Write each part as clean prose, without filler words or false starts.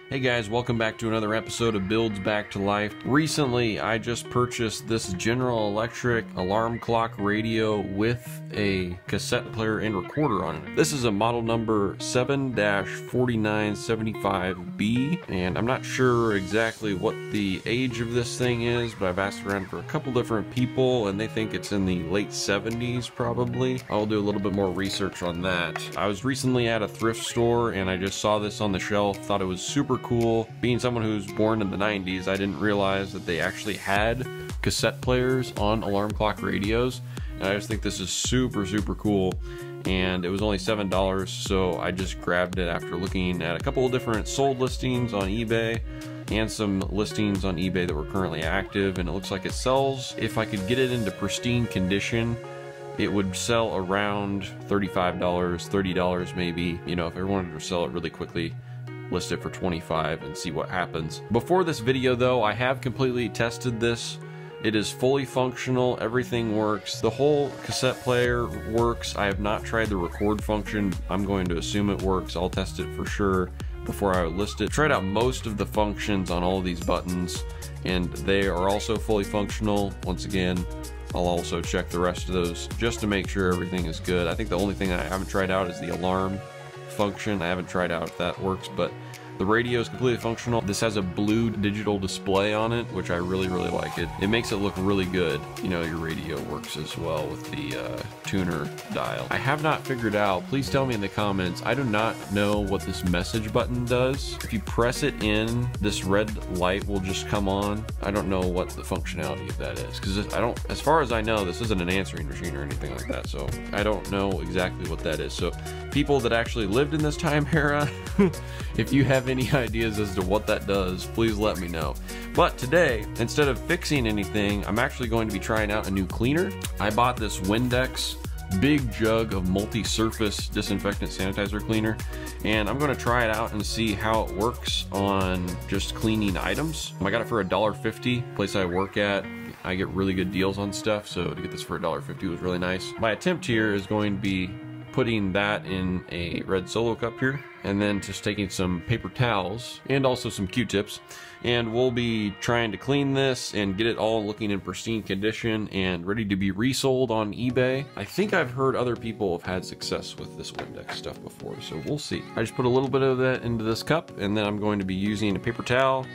Hey guys, welcome back to another episode of Builds Back to Life. Recently, I just purchased this General Electric alarm clock radio with a cassette player and recorder on it. This is a model number 7-4975B, and I'm not sure exactly what the age of this thing is, but I've asked around for a couple different people, and they think it's in the late 70s probably. I'll do a little bit more research on that. I was recently at a thrift store, and I just saw this on the shelf, thought it was super cool. Being someone who's born in the 90s, I didn't realize that they actually had cassette players on alarm clock radios, and I just think this is super cool. And it was only $7, so I just grabbed it after looking at a couple of different sold listings on eBay and some listings on eBay that were currently active, and it looks like it sells. If I could get it into pristine condition, it would sell around $35, $30 maybe. You know, if I wanted to sell it really quickly, list it for $25 and see what happens. Before this video though, I have completely tested this. It is fully functional, everything works. The whole cassette player works. I have not tried the record function. I'm going to assume it works. I'll test it for sure before I list it. Tried out most of the functions on all of these buttons, and they are also fully functional. Once again, I'll also check the rest of those just to make sure everything is good. I think the only thing I haven't tried out is the alarm function. I haven't tried out if that works, but the radio is completely functional. This has a blue digital display on it, which I really like it. It makes it look really good. You know, your radio works as well with the tuner dial. I have not figured out, please tell me in the comments, I do not know what this message button does. If you press it in, this red light will just come on. I don't know what the functionality of that is, because as far as I know, this isn't an answering machine or anything like that, so I don't know exactly what that is. So people that actually lived in this time era, if you have any ideas as to what that does, please let me know. But today, instead of fixing anything, I'm actually going to be trying out a new cleaner. I bought this Windex big jug of multi-surface disinfectant sanitizer cleaner, and I'm going to try it out and see how it works on just cleaning items. I got it for $1.50. Place I work at, I get really good deals on stuff, so to get this for $1.50 was really nice. My attempt here is going to be putting that in a red Solo cup here, and then just taking some paper towels and also some Q-tips, and we'll be trying to clean this and get it all looking in pristine condition and ready to be resold on eBay. I think I've heard other people have had success with this Windex stuff before, so we'll see. I just put a little bit of that into this cup, and then I'm going to be using a paper towel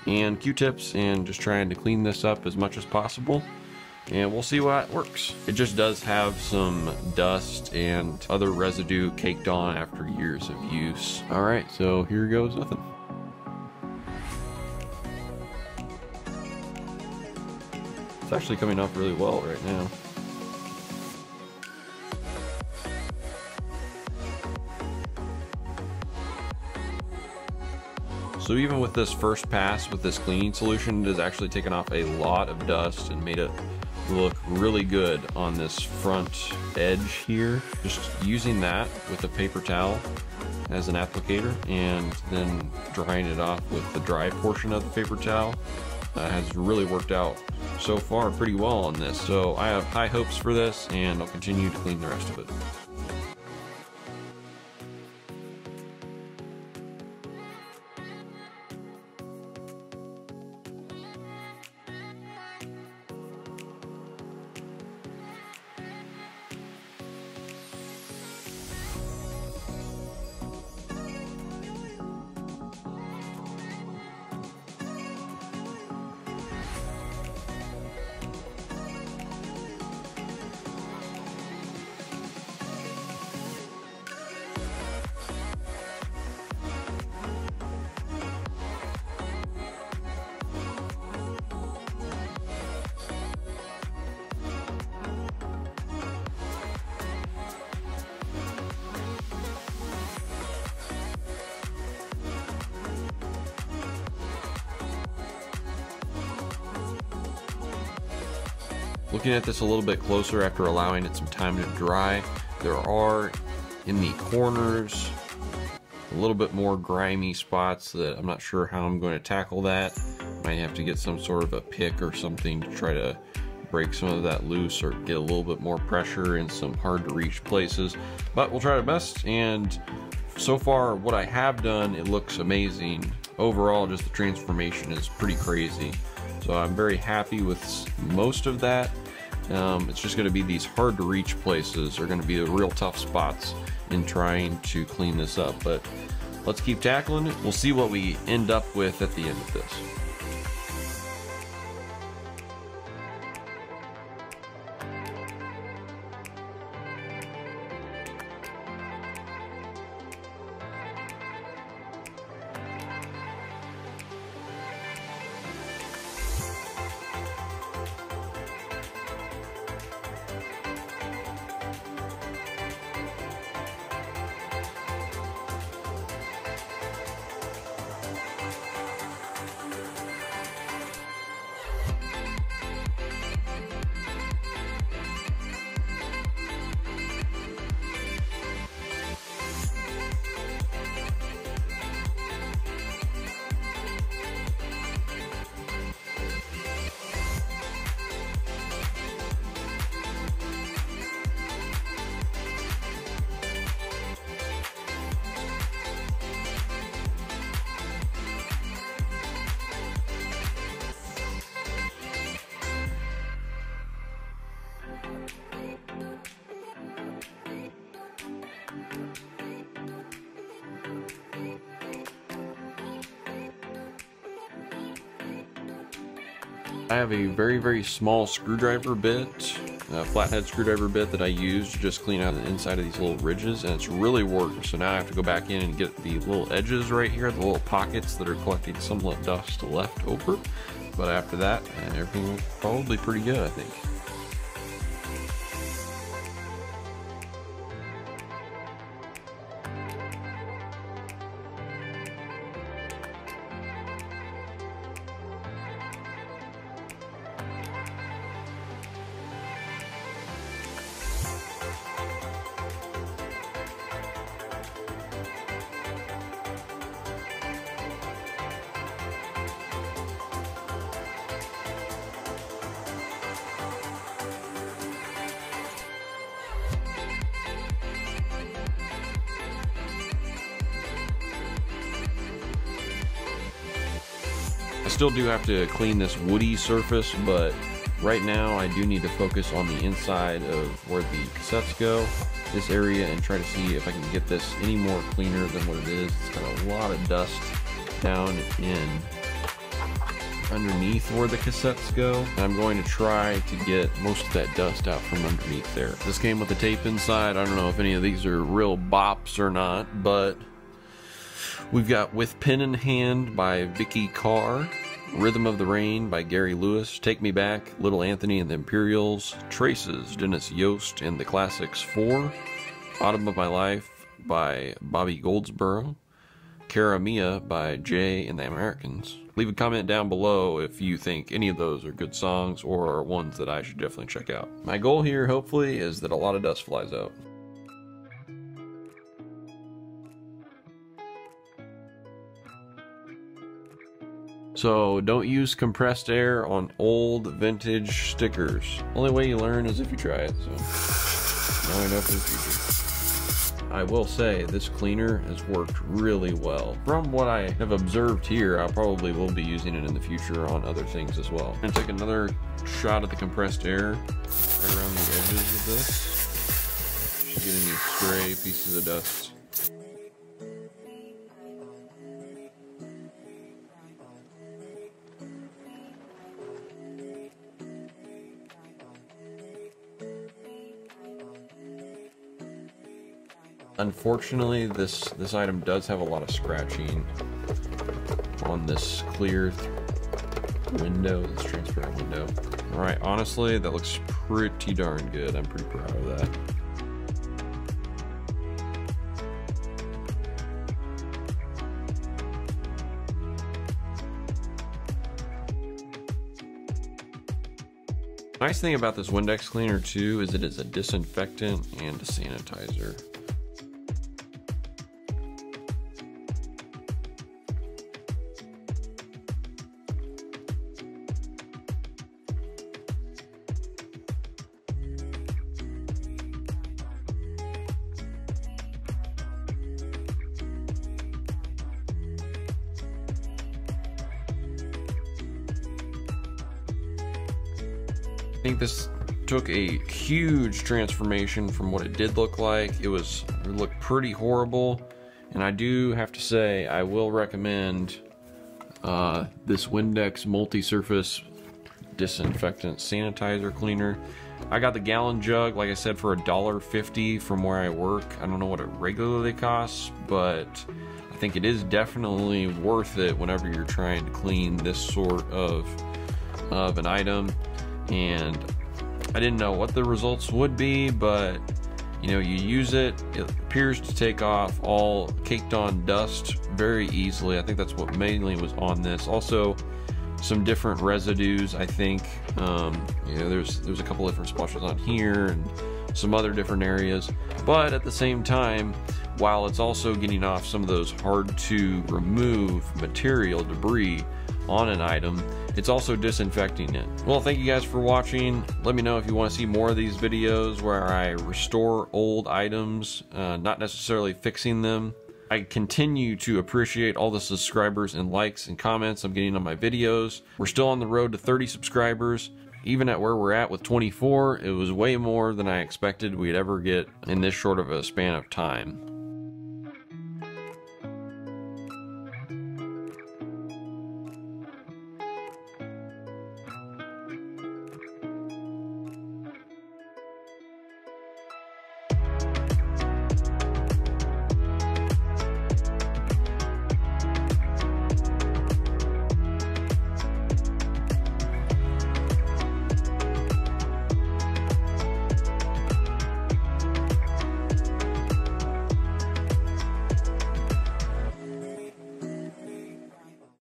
and Q-tips and just trying to clean this up as much as possible, and we'll see how it works. It just does have some dust and other residue caked on after years of use. Alright, so here goes nothing. It's actually coming off really well right now. So even with this first pass with this cleaning solution, it has actually taken off a lot of dust and made it look really good on this front edge here. Just using that with a paper towel as an applicator and then drying it off with the dry portion of the paper towel has really worked out so far pretty well on this. So I have high hopes for this, and I'll continue to clean the rest of it. Looking at this a little bit closer after allowing it some time to dry, there are in the corners a little bit more grimy spots that I'm not sure how I'm going to tackle that. Might have to get some sort of a pick or something to try to break some of that loose or get a little bit more pressure in some hard to reach places, but we'll try our best. And so far what I have done, it looks amazing. overall just the transformation is pretty crazy. So I'm very happy with most of that. It's just going to be these hard to reach places are going to be the real tough spots in trying to clean this up, but let's keep tackling it. We'll see what we end up with at the end of this. I have a very small screwdriver bit, a flathead screwdriver bit that I use to just clean out the inside of these little ridges, and it's really working. So now I have to go back in and get the little edges right here, the little pockets that are collecting some dust left over. But after that, everything was probably pretty good, I think. I still do have to clean this woody surface, but right now I do need to focus on the inside of where the cassettes go, this area, and try to see if I can get this any more cleaner than what it is. It's got a lot of dust down in underneath where the cassettes go, and I'm going to try to get most of that dust out from underneath there. This came with the tape inside. I don't know if any of these are real bops or not, but we've got With Pen in Hand by Vicky Carr, Rhythm of the Rain by Gary Lewis, Take Me Back, Little Anthony and the Imperials, Traces, Dennis Yost and the Classics 4, Autumn of My Life by Bobby Goldsboro, Cara Mia by Jay and the Americans. Leave a comment down below if you think any of those are good songs or are ones that I should definitely check out. My goal here, hopefully, is that a lot of dust flies out. So don't use compressed air on old vintage stickers. Only way you learn is if you try it, so now I know for the future. I will say this cleaner has worked really well. From what I have observed here, I probably will be using it in the future on other things as well. I'm gonna take another shot at the compressed air right around the edges of this. Should get any stray pieces of dust. Unfortunately, this item does have a lot of scratching on this clear window, this transparent window. Alright, honestly, that looks pretty darn good. I'm pretty proud of that. Nice thing about this Windex cleaner too is it is a disinfectant and a sanitizer. think this took a huge transformation from what it did look like. It looked pretty horrible, and I do have to say I will recommend this Windex multi-surface disinfectant sanitizer cleaner. I got the gallon jug, like I said, for $1.50 from where I work. I don't know what it regularly costs, but I think it is definitely worth it whenever you're trying to clean this sort of an item. And I didn't know what the results would be, but you know, you use it, it appears to take off all caked on dust very easily. I think that's what mainly was on this. Also, some different residues, I think. You know, there's a couple different splashes on here and some other different areas. But at the same time, while it's also getting off some of those hard to remove material debris on an item, it's also disinfecting it. Well, thank you guys for watching. Let me know if you want to see more of these videos where I restore old items, not necessarily fixing them. I continue to appreciate all the subscribers and likes and comments I'm getting on my videos. We're still on the road to 30 subscribers. Even at where we're at with 24, it was way more than I expected we'd ever get in this short of a span of time.